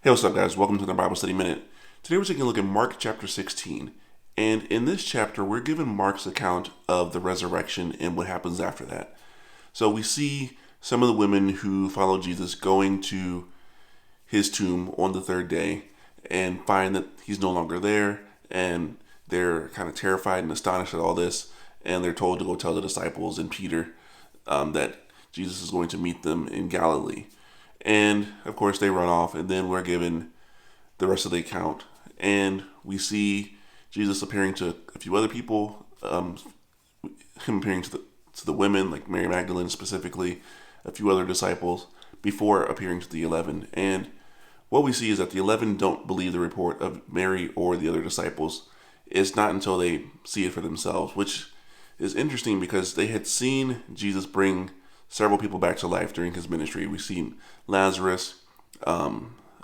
Hey, what's up, guys? Welcome to the Bible Study Minute. Today we're taking a look at Mark chapter 16. And in this chapter, we're given Mark's account of the resurrection and what happens after that. So we see some of the women who follow Jesus going to his tomb on the third day and find that he's no longer there. And they're kind of terrified and astonished at all this. And they're told to go tell the disciples and Peter that Jesus is going to meet them in Galilee. And of course, they run off, and then we're given the rest of the account. And we see Jesus appearing to a few other people, him appearing to the women, like Mary Magdalene specifically, a few other disciples, before appearing to the 11. And what we see is that the 11 don't believe the report of Mary or the other disciples. It's not until they see it for themselves, which is interesting because they had seen Jesus bring several people back to life during his ministry. We've seen Lazarus, a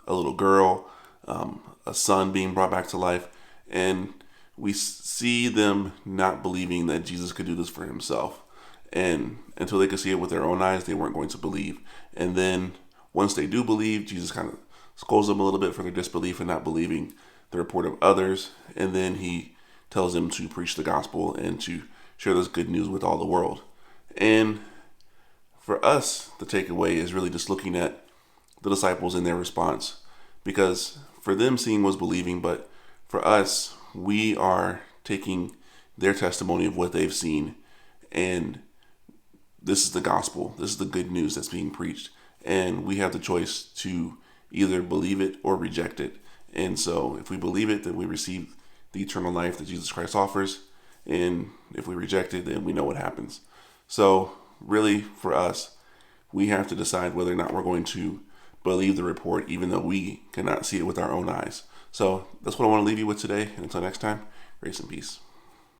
little girl, a son being brought back to life, and we see them not believing that Jesus could do this for himself. And until they could see it with their own eyes, they weren't going to believe. And then once they do believe, Jesus kind of scolds them a little bit for their disbelief and not believing the report of others. And then he tells them to preach the gospel and to share this good news with all the world. And for us, the takeaway is really just looking at the disciples and their response. Because for them, seeing was believing, but for us, we are taking their testimony of what they've seen, and this is the gospel. This is the good news that's being preached. And we have the choice to either believe it or reject it. And so if we believe it, then we receive the eternal life that Jesus Christ offers. And if we reject it, then we know what happens. So really, for us, we have to decide whether or not we're going to believe the report, even though we cannot see it with our own eyes. So that's what I want to leave you with today. And until next time, grace and peace.